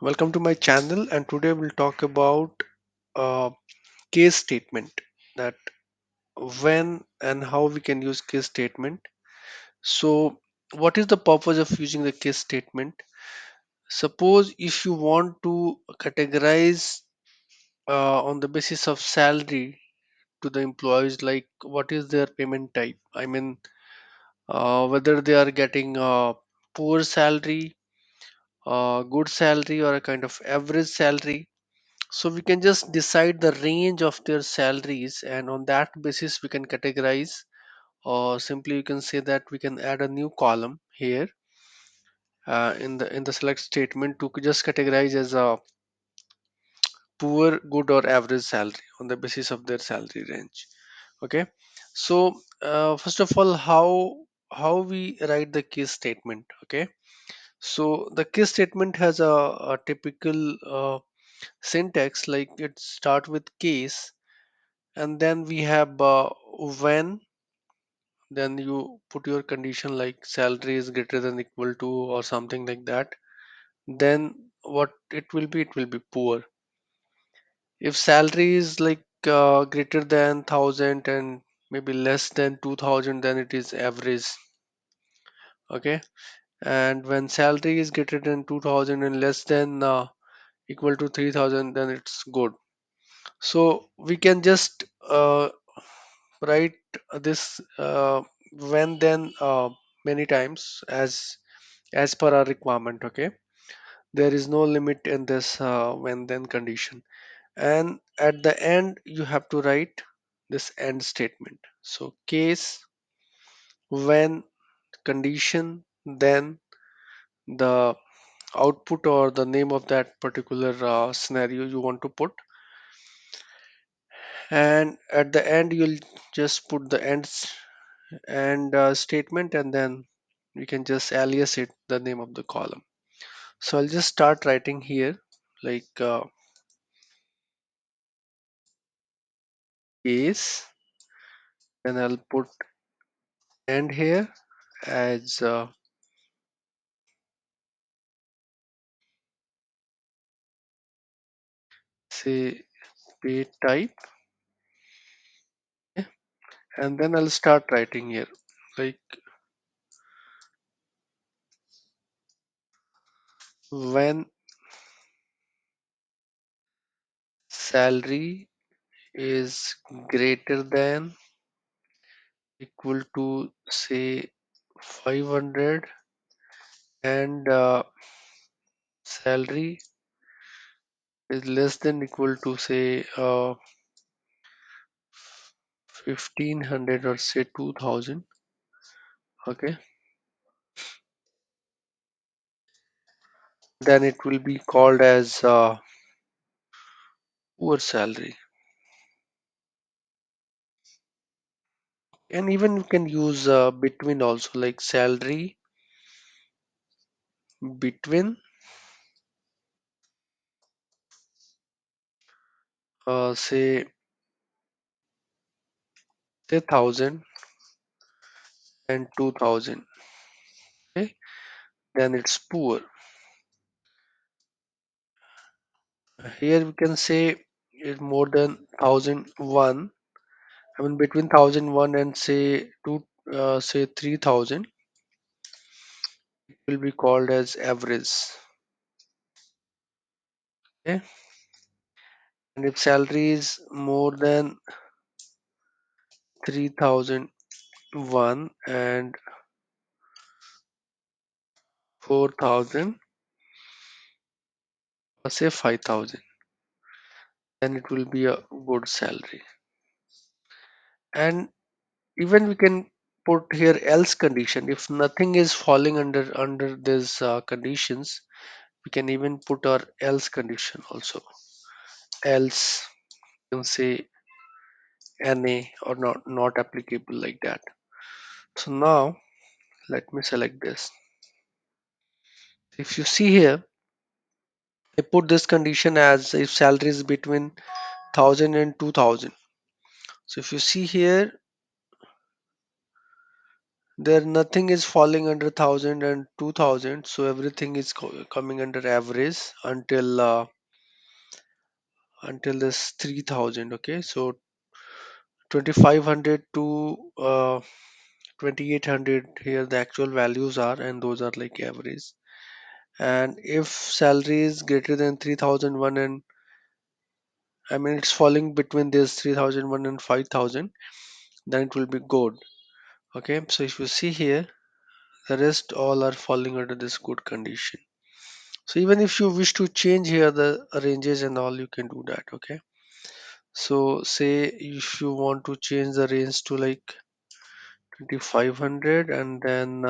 Welcome to my channel, and today we'll talk about a case statement, that when and how we can use case statement. So, what is the purpose of using the case statement? Suppose if you want to categorize on the basis of salary to the employees, like what is their payment type? I mean, whether they are getting a poor salary, good salary, or a kind of average salary. So we can just decide the range of their salaries, and on that basis we can categorize, or simply you can say that we can add a new column here in the select statement to just categorize as a poor, good, or average salary on the basis of their salary range. Okay. So first of all, how we write the case statement. Okay. So the case statement has a typical syntax, like it start with case, and then we have when, then you put your condition like salary is greater than equal to or something like that. Then what it will be poor. If salary is like greater than 1000 and maybe less than 2000, then it is average. Okay. And when salary is greater than 2000 and less than equal to 3000, then it's good. So we can just write this when then many times as per our requirement. Okay. There is no limit in this when then condition, and at the end you have to write this end statement. So case, when, condition, then the output or the name of that particular scenario you want to put, and at the end you'll just put the and statement, and then we can just alias it the name of the column. So I'll just start writing here, like case, and I'll put end here as say pay type. Okay? And then I'll start writing here, like when salary is greater than equal to say 500, and salary is less than equal to say 1500 or say 2000. Okay. Then it will be called as poor salary. And even you can use between also, like salary between say 1000 and 2000. Okay. Then it's poor. Here we can say it's more than 1001. I mean between 1001 and say two, say 3000, will be called as average. Okay. And if salary is more than 3001 and 4000, or say 5000, then it will be a good salary. And even we can put here else condition. If nothing is falling under these conditions, we can even put our else condition also. Else, you can say NA or not applicable, like that. So now let me select this. If you see here, I put this condition as if salary is between 1000 and 2000. So if you see here, There nothing is falling under 1000 and 2000, so everything is coming under average until this 3000. Okay, so 2500 to 2800, here the actual values are, and those are like average. And if salary is greater than 3001, and I mean it's falling between this 3001 and 5000, then it will be good. Okay, so if you see here, the rest all are falling under this good condition. So even if you wish to change here the ranges and all, you can do that. Okay, so say if you want to change the range to like 2500, and then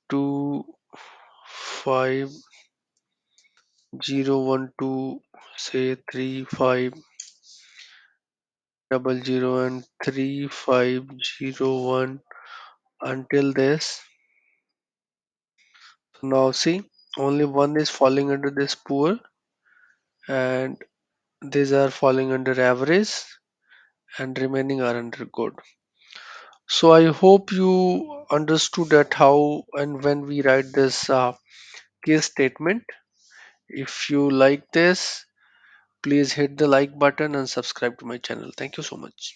25012, say 3500 and 3501 until this. So now see, only one is falling under this poor, and these are falling under average, and remaining are under good. So I hope you understood that how and when we write this case statement. If you like this, please hit the like button and subscribe to my channel. Thank you so much.